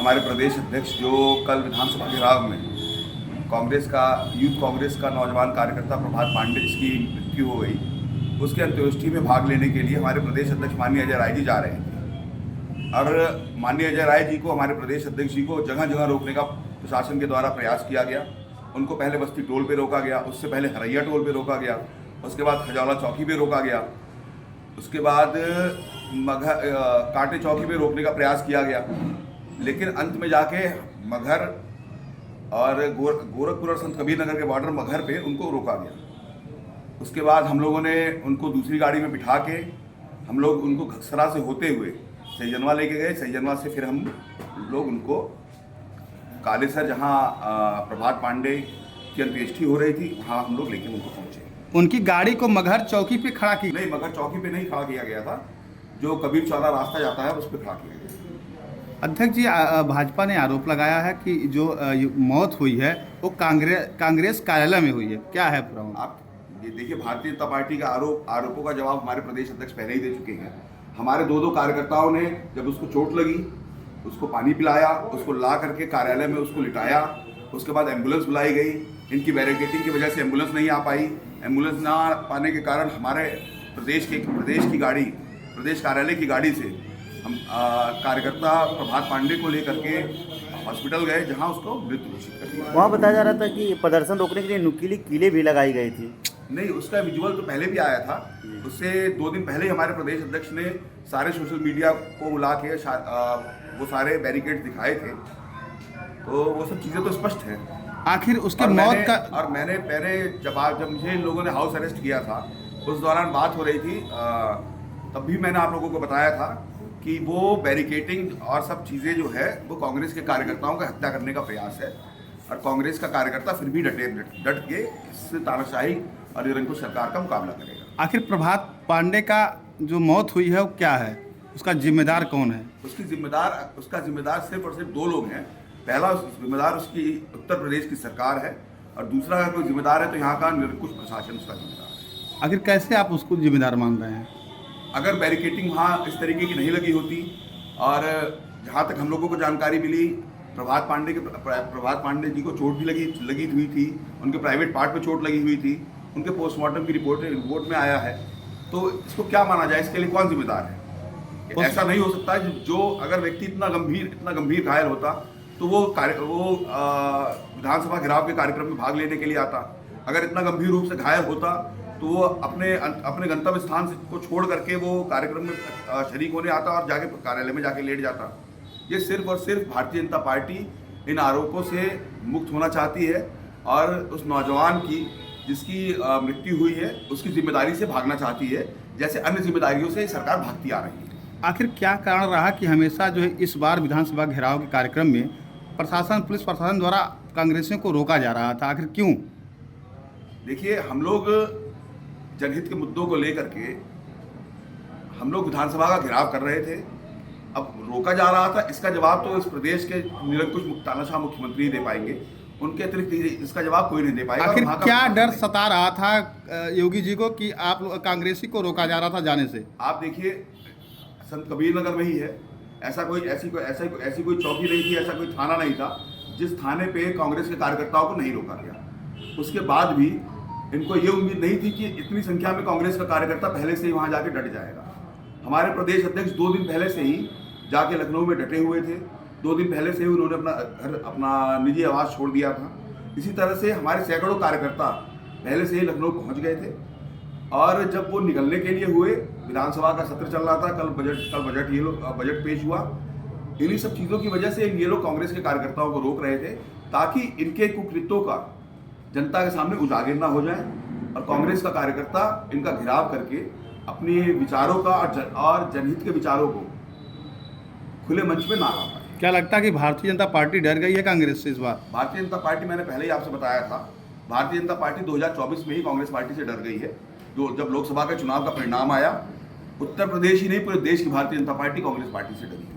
हमारे प्रदेश अध्यक्ष जो कल विधानसभा घेराव में कांग्रेस का यूथ कांग्रेस का नौजवान कार्यकर्ता प्रभात पांडे जिसकी मृत्यु हो गई, उसके अंत्येष्टि में भाग लेने के लिए हमारे प्रदेश अध्यक्ष माननीय अजय राय जी जा रहे हैं। और माननीय अजय राय जी को, हमारे प्रदेश अध्यक्ष जी को जगह जगह रोकने का प्रशासन के द्वारा प्रयास किया गया। उनको पहले बस्ती टोल पे रोका गया, उससे पहले हरैया टोल पे रोका गया, उसके बाद खजौला चौकी पे रोका गया, उसके बाद कांटे चौकी पे रोकने का प्रयास किया गया, लेकिन अंत में जाके मगहर और गोरखपुर और संत कबीर नगर के बॉर्डर मगहर पे उनको रोका गया। उसके बाद हम लोगों ने उनको दूसरी गाड़ी में बिठा के हम लोग उनको घकसरा से होते हुए सहीजनवा लेके गए। सहीजनवा से फिर हम लोग उनको कालेसर, जहाँ प्रभात पांडे की अंत्येष्टि हो रही थी, वहाँ हम लोग लेके उनको पहुँचे। उनकी गाड़ी को मगहर चौकी पे खड़ा की? नहीं, मगहर चौकी पे नहीं खड़ा किया गया था, जो कबीर चौरा रास्ता जाता है उस पर खड़ा किया गया। अध्यक्ष जी, भाजपा ने आरोप लगाया है कि जो मौत हुई है वो कांग्रेस कार्यालय में हुई है, क्या है पूरा? आप ये देखिए, भारतीय जनता पार्टी का आरोपों का जवाब हमारे प्रदेश अध्यक्ष पहले ही दे चुके हैं। हमारे दो कार्यकर्ताओं ने जब उसको चोट लगी, उसको पानी पिलाया, उसको ला करके कार्यालय में उसको लिटाया, उसके बाद एम्बुलेंस बुलाई गई। इनकी बैरिकेडिंग की वजह से एम्बुलेंस नहीं आ पाई। एम्बुलेंस ना पाने के कारण हमारे प्रदेश कार्यालय की गाड़ी से हम कार्यकर्ता प्रभात पांडे को लेकर के हॉस्पिटल गए, जहां उसको मृत घोषित कर दिया। वहाँ बताया जा रहा था कि प्रदर्शन रोकने के लिए नुकीली कीलें भी लगाई गई थी। नहीं, उसका विजुअल तो पहले भी आया था। उससे 2 दिन पहले हमारे प्रदेश अध्यक्ष ने सारे सोशल मीडिया को बुला के वो सारे बैरिकेड दिखाए थे, तो वो सब चीज़ें तो स्पष्ट हैं। आखिर उसके मौत का और मैंने पहले जब मुझे इन लोगों ने हाउस अरेस्ट किया था, उस दौरान बात हो रही थी, तब भी मैंने आप लोगों को बताया था कि वो बैरिकेटिंग और सब चीज़ें जो है वो कांग्रेस के कार्यकर्ताओं का हत्या करने का प्रयास है। और कांग्रेस का कार्यकर्ता फिर भी डट के इस तानाशाही और निरंकुश सरकार का मुकाबला करेगा। आखिर प्रभात पांडे का जो मौत हुई है वो क्या है, उसका जिम्मेदार कौन है? उसका जिम्मेदार सिर्फ और सिर्फ 2 लोग हैं। पहला जिम्मेदार उसकी उत्तर प्रदेश की सरकार है, और दूसरा अगर कोई जिम्मेदार है तो यहाँ का निरंकुश प्रशासन उसका जिम्मेदार है। आखिर कैसे आप उसको जिम्मेदार मान रहे हैं? अगर बैरिकेटिंग वहाँ इस तरीके की नहीं लगी होती, और जहाँ तक हम लोगों को जानकारी मिली, प्रभात पांडे जी को चोट भी लगी हुई थी, उनके प्राइवेट पार्ट पे चोट लगी हुई थी, उनके पोस्टमार्टम की रिपोर्ट में आया है। तो इसको क्या माना जाए, इसके लिए कौन जिम्मेदार है? ऐसा नहीं हो सकता जो अगर व्यक्ति इतना गंभीर घायल होता तो वो विधानसभा घेराव के कार्यक्रम में भाग लेने के लिए आता। अगर इतना गंभीर रूप से घायल होता तो वो अपने गंतव्य स्थान को छोड़ करके वो कार्यक्रम में शरीक होने आता और जाके कार्यालय में जाके लेट जाता। ये सिर्फ और सिर्फ भारतीय जनता पार्टी इन आरोपों से मुक्त होना चाहती है, और उस नौजवान की जिसकी मृत्यु हुई है उसकी जिम्मेदारी से भागना चाहती है, जैसे अन्य जिम्मेदारियों से सरकार भागती आ रही है। आखिर क्या कारण रहा कि हमेशा जो है इस बार विधानसभा घेराव के कार्यक्रम में पुलिस प्रशासन द्वारा कांग्रेसियों को रोका जा रहा था? आखिर क्यों? देखिए, हम लोग जनहित के मुद्दों को लेकर के हम लोग विधानसभा का घेराव कर रहे थे। अब रोका जा रहा था, इसका जवाब तो इस प्रदेश के निरंकुश तानाशाह मुख्यमंत्री दे पाएंगे, उनके अतिरिक्त इसका जवाब कोई नहीं दे पाएगा। आखिर क्या डर सता रहा था योगी जी को कि आप कांग्रेसी को रोका जा रहा था जाने से? आप देखिए, संत कबीर नगर में ही है, ऐसी कोई चौकी नहीं थी, ऐसा कोई थाना नहीं था जिस थाने पे कांग्रेस के कार्यकर्ताओं को नहीं रोका गया। उसके बाद भी इनको ये उम्मीद नहीं थी कि इतनी संख्या में कांग्रेस का कार्यकर्ता पहले से ही वहाँ जाके डट जाएगा। हमारे प्रदेश अध्यक्ष 2 दिन पहले से ही जाके लखनऊ में डटे हुए थे। 2 दिन पहले से ही उन्होंने अपना निजी आवास छोड़ दिया था। इसी तरह से हमारे सैकड़ों कार्यकर्ता पहले से ही लखनऊ पहुँच गए थे, और जब वो निकलने के लिए हुए, विधानसभा का सत्र चल रहा था, कल बजट पेश हुआ। इन्हीं सब चीज़ों की वजह से ये लोग कांग्रेस के कार्यकर्ताओं को रोक रहे थे, ताकि इनके कुकृत्यों का जनता के सामने उजागर ना हो जाए, और कांग्रेस का कार्यकर्ता इनका घेराव करके अपने विचारों का और जनहित के विचारों को खुले मंच में ना ला पाए। क्या लगता है कि भारतीय जनता पार्टी डर गई है कांग्रेस से इस बार? भारतीय जनता पार्टी, मैंने पहले ही आपसे बताया था, भारतीय जनता पार्टी 2024 में ही कांग्रेस पार्टी से डर गई है। जब लोकसभा के चुनाव का परिणाम आया, उत्तर प्रदेश ही नहीं पूरे देश की भारतीय जनता पार्टी कांग्रेस पार्टी से डरी।